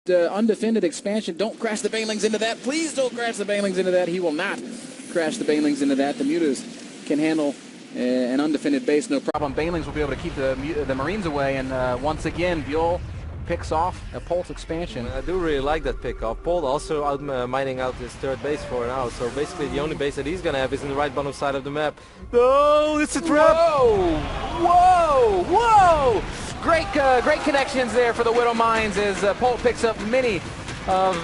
undefended expansion. Don't crash the banelings into that. Please don't crash the banelings into that. He will not crash the banelings into that. The mutas can handle an undefended base, no problem. Banelings will be able to keep the Marines away, and once again, Buell picks off a Polt expansion. I do really like that pickoff. Polt also out mining out his third base for now, so basically the only base that he's gonna have is in the right bottom side of the map. No, it's a trap! Whoa! Whoa! Whoa! Great connections there for the Widow Mines as Polt picks up many of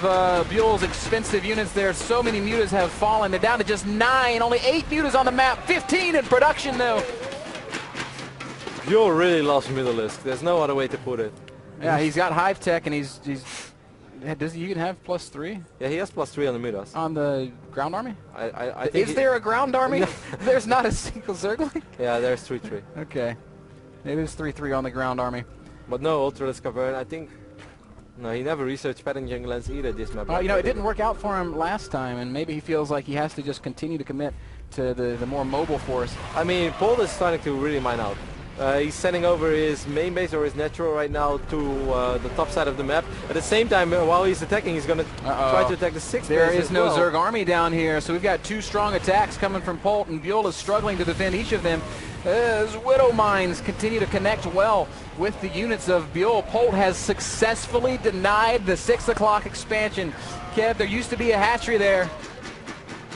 Buell's expensive units there. So many mutas have fallen. They're down to just 9. Only 8 mutas on the map. 15 in production, though. Buell really loves Middleisk. There's no other way to put it. Yeah, he's got Hive Tech, and does he even have +3? Yeah, he has +3 on the mutas. On the ground army? I think Is there a ground army? There's not a single Zergling? Yeah, there's 3-3. Okay. Maybe it's 3-3 on the ground army. But no Ultralisk Cavern. I think... No, he never researched Pattern Jungle Lens either this map. You know, it didn't work out for him last time, and maybe he feels like he has to just continue to commit to the more mobile force. I mean, Polt is starting to really mine out. He's sending over his main base or his natural right now to the top side of the map. At the same time, while he's attacking, he's going to try to attack the 6th base. There is no Zerg army down here, so we've got 2 strong attacks coming from Polt, and Buell is struggling to defend each of them. As Widow Mines continue to connect well with the units of Buell. Polt has successfully denied the 6 o'clock expansion. Kev, there used to be a hatchery there,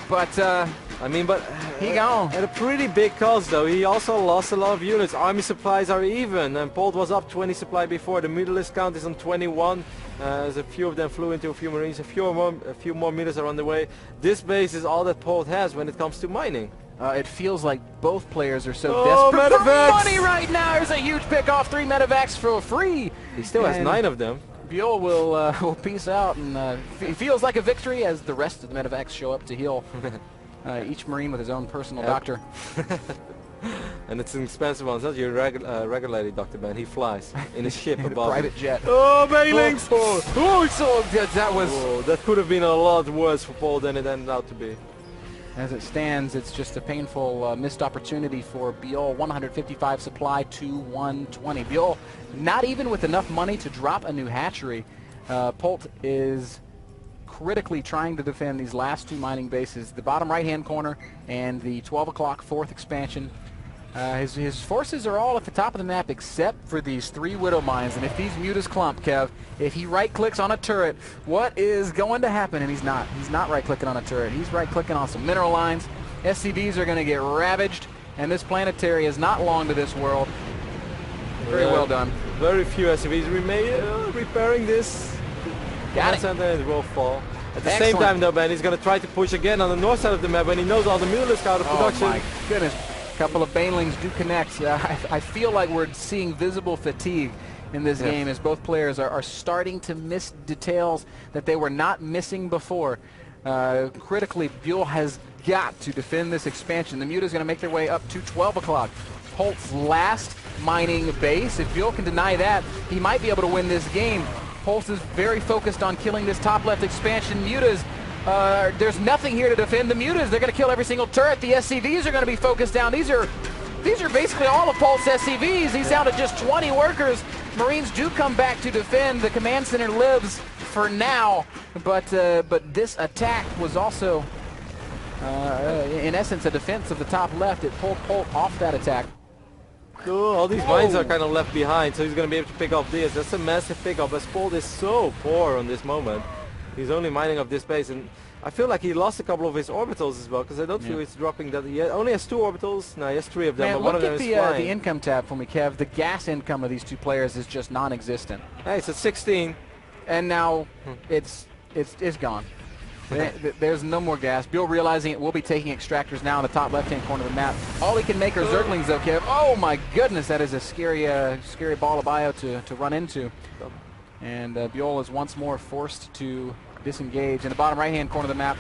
but I mean, but he gone. At a pretty big cost, though. He also lost a lot of units. Army supplies are even, and Polt was up 20 supply before. The Mutalisk count is on 21. As a few of them flew into a few Marines. A few more meters are on the way. This base is all that Polt has when it comes to mining. It feels like both players are so desperate for money right now. There's a huge pick off, 3 medevacs for free. He still has 9 of them. Buell will peace out, and it feels like a victory as the rest of the medevacs show up to heal. Each Marine with his own personal doctor. And it's an expensive one. It's not your regular Dr. Ben. He flies in a ship above. Private jet. Oh, banelings! That could have been a lot worse for Polt than it ended out to be. As it stands, it's just a painful missed opportunity for Buell. 155 supply to 120. Buell, not even with enough money to drop a new hatchery. Polt is critically trying to defend these last 2 mining bases, the bottom right-hand corner and the 12 o'clock 4th expansion. His forces are all at the top of the map except for these 3 Widow Mines, and if these mutas clump, Kev, if he right-clicks on a turret, what is going to happen? And he's not right-clicking on a turret. He's right-clicking on some mineral lines. SCVs are going to get ravaged, and this planetary is not long to this world. Very well done. Very few SCVs repairing this. Got it. And it will fall. At the same time, though, Ben, he's going to try to push again on the north side of the map when he knows all the Mutalisk out of production. Oh, my goodness. A couple of banelings do connect. I feel like we're seeing visible fatigue in this game as both players are starting to miss details that they were not missing before. Critically, Buell has got to defend this expansion. The Muta's going to make their way up to 12 o'clock. Polt's last mining base. If Buell can deny that, he might be able to win this game. Polt is very focused on killing this top left expansion. Mutas, there's nothing here to defend the Mutas. They're going to kill every single turret. The SCVs are going to be focused down. These are basically all of Polt's SCVs. He's down to just 20 workers. Marines do come back to defend. The command center lives for now, but this attack was also, in essence, a defense of the top left. It pulled Polt off that attack. Cool. All these mines are kind of left behind, so he's going to be able to pick up this. That's a massive pickup, as Polt is so poor on this moment. He's only mining up this base, and I feel like he lost a couple of his orbitals as well, because I don't feel he's dropping that. He only has 2 orbitals. No, he has 3 of them, but one of them is flying. The income tab for me, Kev. The gas income of these 2 players is just non-existent. Hey, it's at 16. And now it's gone. There's no more gas. Buell realizing it will be taking extractors now in the top left-hand corner of the map. All he can make are Zerglings, though, Kev. Oh, my goodness, that is a scary ball of bio to run into. And Buell is once more forced to disengage in the bottom right-hand corner of the map.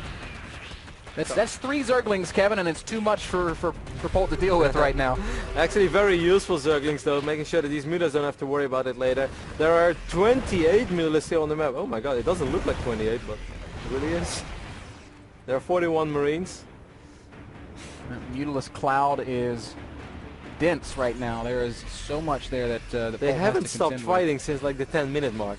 That's 3 Zerglings, Kevin, and it's too much for Polt to deal with right now. Actually, very useful Zerglings, though, making sure that these mutas don't have to worry about it later. There are 28 mutas still on the map. Oh my god, it doesn't look like 28, but it really is. There are 41 Marines. Mutalisk cloud is dense right now. There is so much there that they haven't stopped fighting since like the 10-minute mark.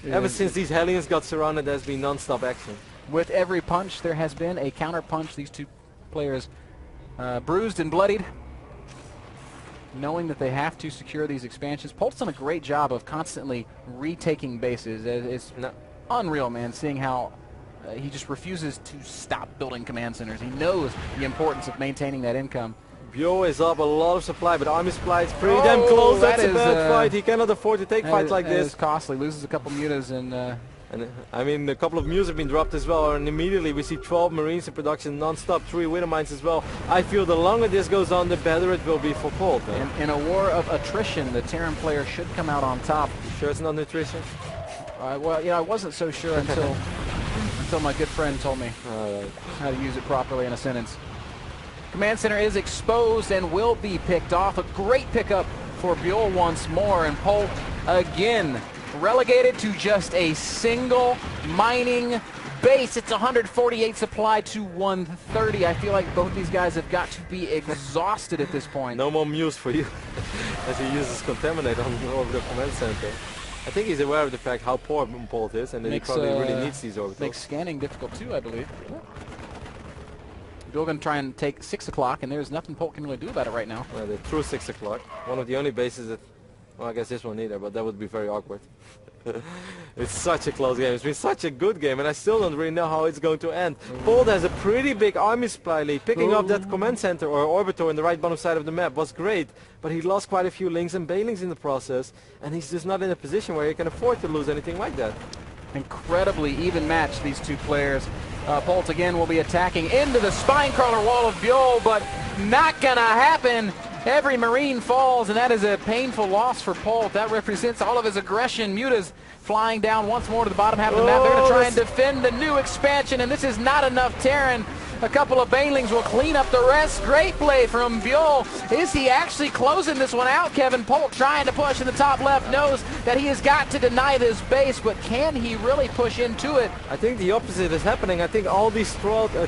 Ever since these Hellions got surrounded, there's been non-stop action. With every punch, there has been a counter punch. These two players bruised and bloodied, knowing that they have to secure these expansions. Polt's done a great job of constantly retaking bases. It's unreal, man, seeing how he just refuses to stop building command centers. He knows the importance of maintaining that income. Bio is up a lot of supply, but army supply is pretty damn close. That's a bad fight. He cannot afford to take fights like this. It's costly. Loses a couple mutas and I mean, a couple of mules have been dropped as well, and immediately we see 12 Marines in production non-stop, 3 Widow Mines as well. I feel the longer this goes on, the better it will be for Polt. In a war of attrition, the Terran player should come out on top. You sure it's not nutrition? Well, I wasn't so sure until my good friend told me how to use it properly in a sentence. Command center is exposed and will be picked off. A great pickup for Buell once more, and Polt again relegated to just a single mining base. It's 148 supply to 130. I feel like both these guys have got to be exhausted at this point. No more muse for you as he uses Contaminate on over the command center. I think he's aware of the fact how poor Polt is, and that he probably really needs these orbitals. Makes scanning difficult too, I believe. Buell going to try and take 6 o'clock, and there's nothing Polt can really do about it right now. Well, they're through 6 o'clock. One of the only bases that, well, I guess this one either, but that would be very awkward. It's such a close game. It's been such a good game, and I still don't really know how it's going to end. Polt has a pretty big army supply lead. Picking up that command center or orbiter in the right bottom side of the map was great, but he lost quite a few links and bailings in the process, and he's just not in a position where he can afford to lose anything like that. Incredibly even match, these two players. Polt again will be attacking into the spine crawler wall of Buell, but not gonna happen. Every Marine falls, and that is a painful loss for Polt. That represents all of his aggression. Mutas flying down once more to the bottom half of the map. They're going to try and defend the new expansion, and this is not enough Terran. A couple of banelings will clean up the rest. Great play from Buell. Is he actually closing this one out, Kevin? Polt trying to push in the top left, knows that he has got to deny this base, but can he really push into it? I think the opposite is happening. I think all these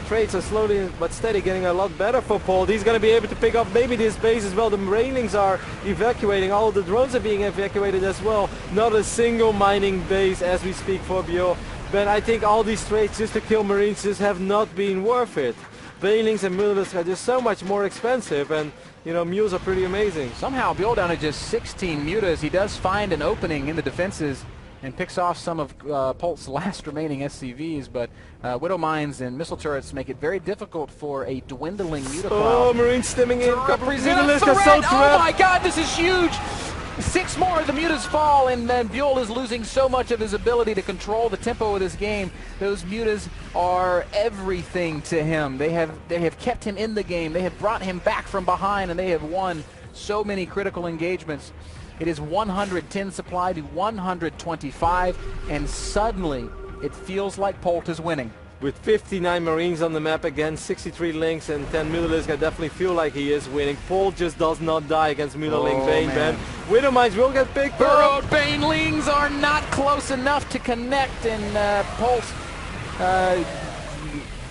traits are slowly but steady getting a lot better for Polt. He's going to be able to pick up maybe this base as well. The railings are evacuating. All the drones are being evacuated as well. Not a single mining base as we speak for Buell. But I think all these traits just to kill Marines just have not been worth it. Bailings and mules are just so much more expensive, and you know, mules are pretty amazing. Somehow Buell down to just 16 mutas. He does find an opening in the defenses and picks off some of Polt's last remaining SCVs, but Widow Mines and missile turrets make it very difficult for a dwindling muta cloud. Oh, Marines stimming in. Represent a threat. Oh my God, this is huge. 6 more of the mutas fall, and then Buell is losing so much of his ability to control the tempo of this game. Those mutas are everything to him. They have kept him in the game. They have brought him back from behind, and they have won so many critical engagements. It is 110 supply to 125, and suddenly it feels like Polt is winning. With 59 Marines on the map against 63 links and 10 Mutalisk, I definitely feel like he is winning. Polt just does not die against Mutaling Bane. Widow Mines will get picked. Burrowed Banelings are not close enough to connect, and Polt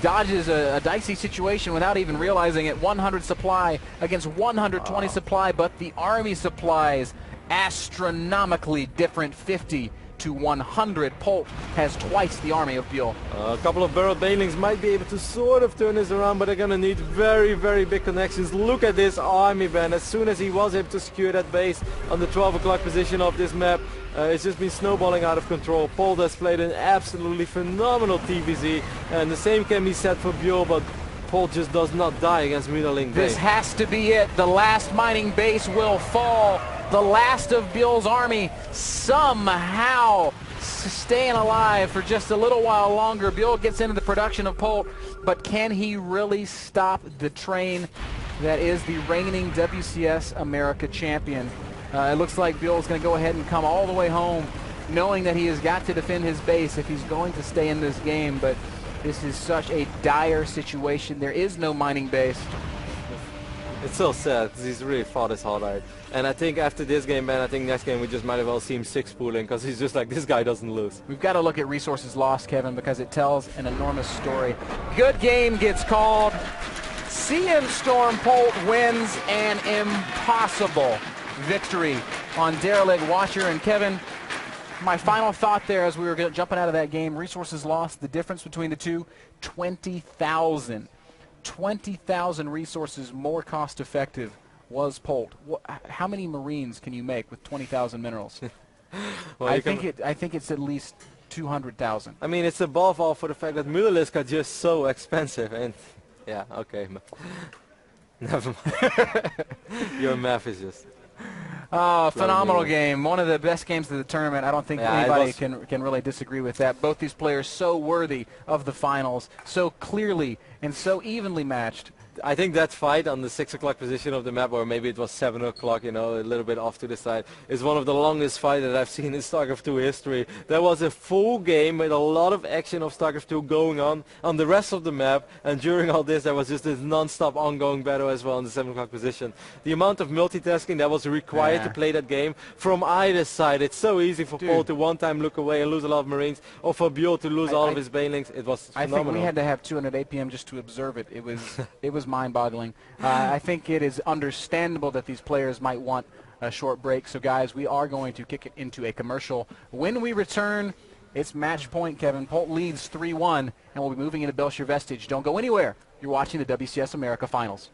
dodges a dicey situation without even realizing it. 100 supply against 120 supply, but the army supplies astronomically different. 50 to 100. Polt has twice the army of Buell. A couple of burrowed banelings might be able to sort of turn this around, but they're going to need very, very big connections. Look at this army, Ben. As soon as he was able to secure that base on the 12 o'clock position of this map, it's just been snowballing out of control. Polt has played an absolutely phenomenal TVZ, and the same can be said for Buell, but Polt just does not die against Mutaling Bane. This has to be it. The last mining base will fall. The last of Buell's army somehow staying alive for just a little while longer. Buell gets into the production of Polt, but can he really stop the train that is the reigning WCS America champion? It looks like Buell's going to go ahead and come all the way home, knowing that he has got to defend his base if he's going to stay in this game, but this is such a dire situation. There is no mining base. It's so sad because he's really fought his heart out. And I think after this game, man, I think next game we just might as well see him 6-pooling because he's just like, this guy doesn't lose. We've got to look at resources lost, Kevin, because it tells an enormous story. Good game gets called. CM Storm Polt wins an impossible victory on Derelict Watcher. And Kevin, My final thought there as we were jumping out of that game, resources lost, the difference between the two, 20,000. 20,000 resources more cost effective was Polt. How many Marines can you make with 20,000 minerals? Well, I think it's at least 200,000. I mean, it's above all for the fact that Muralisks are just so expensive. And yeah, okay. Never mind. Your math is just... Phenomenal game. One of the best games of the tournament. I don't think anybody can really disagree with that. Both these players so worthy of the finals, so clearly and so evenly matched. I think that fight on the 6 o'clock position of the map, or maybe it was 7 o'clock, you know, a little bit off to the side, is one of the longest fights that I've seen in StarCraft 2 history. There was a full game with a lot of action of StarCraft 2 going on the rest of the map, and during all this there was just this non-stop ongoing battle as well in the 7 o'clock position. The amount of multitasking that was required to play that game from either side, it's so easy for Paul to one time look away and lose a lot of Marines, or for Bjorn to lose all of his banelings. It was phenomenal. I think we had to have 200 APM just to observe it. It was mind-boggling. I think it is understandable that these players might want a short break. So, guys, we are going to kick it into a commercial. When we return, it's match point, Kevin. Polt leads 3-1, and we'll be moving into Belcher Vestige. Don't go anywhere. You're watching the WCS America Finals.